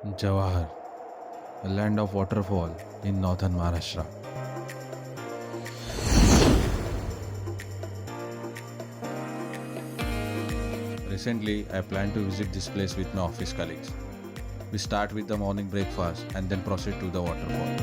Jawhar, a land of waterfall in northern Maharashtra. Recently, I plan to visit this place with my office colleagues. We start with the morning breakfast and then proceed to the waterfall.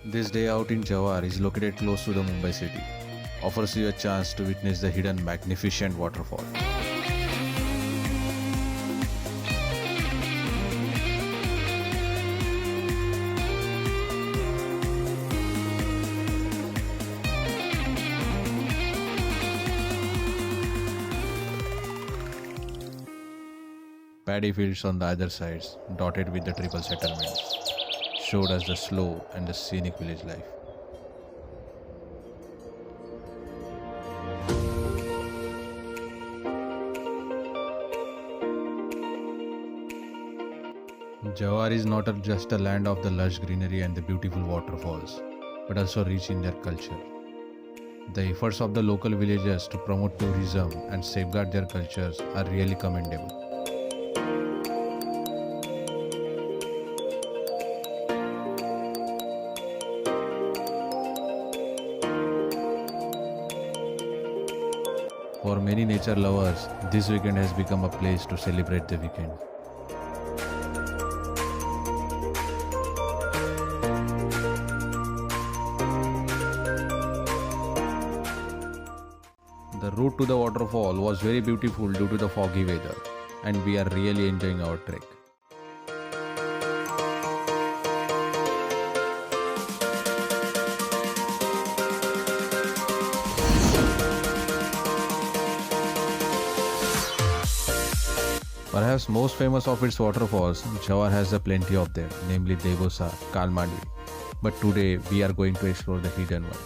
This day out in Jawhar is located close to the Mumbai city, offers you a chance to witness the hidden magnificent waterfall. Paddy fields on the other sides, dotted with the triple settlements, showed us the slow and the scenic village life. Jawhar is not just a land of the lush greenery and the beautiful waterfalls, but also rich in their culture. The efforts of the local villagers to promote tourism and safeguard their cultures are really commendable. For many nature lovers, this weekend has become a place to celebrate the weekend. The route to the waterfall was very beautiful due to the foggy weather, and we are really enjoying our trek. Perhaps most famous of its waterfalls, Jawhar has a plenty of them, namely Devosa, Kalmandi. But today we are going to explore the hidden one.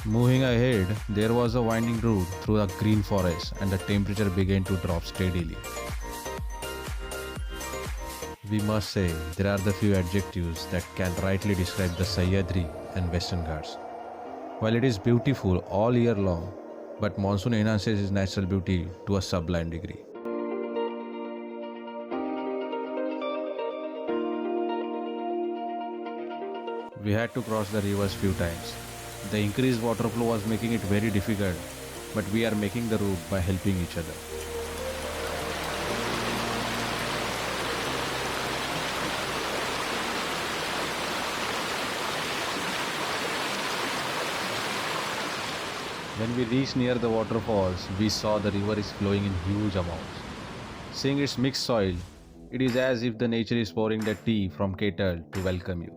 Moving ahead, there was a winding route through a green forest and the temperature began to drop steadily. We must say there are the few adjectives that can rightly describe the Sahyadri and Western Ghats. While it is beautiful all year long, but monsoon enhances its natural beauty to a sublime degree. We had to cross the rivers few times. The increased water flow was making it very difficult, but we are making the route by helping each other. When we reached near the waterfalls, we saw the river is flowing in huge amounts. Seeing its mixed soil, it is as if the nature is pouring the tea from kettle to welcome you.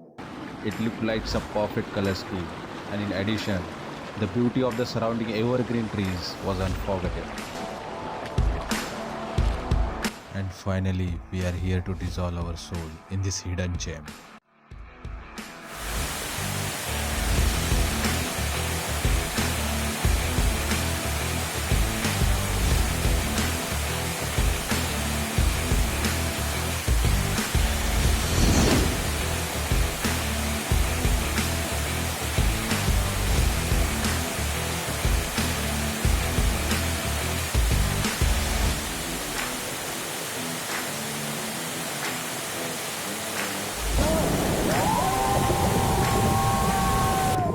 It looked like a perfect color scheme, and in addition, the beauty of the surrounding evergreen trees was unforgettable. And finally, we are here to dissolve our soul in this hidden gem.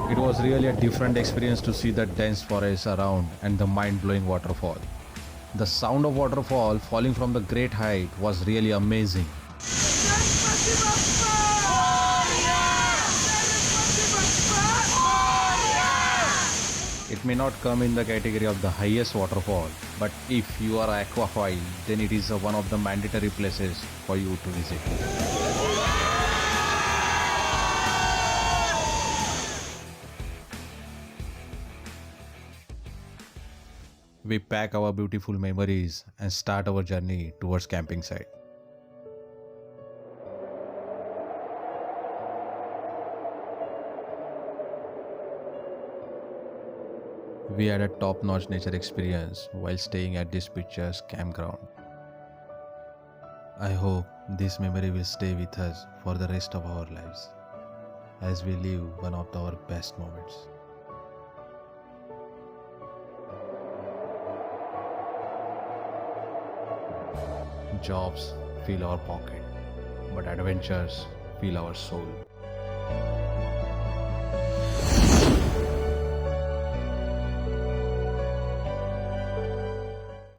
It was really a different experience to see the dense forest around and the mind-blowing waterfall. The sound of waterfall falling from the great height was really amazing. It may not come in the category of the highest waterfall, but if you are aquaphile, then it is one of the mandatory places for you to visit. We pack our beautiful memories and start our journey towards camping site. We had a top notch nature experience while staying at this picturesque campground. I hope this memory will stay with us for the rest of our lives as we live one of our best moments. Jobs fill our pocket, but adventures fill our soul.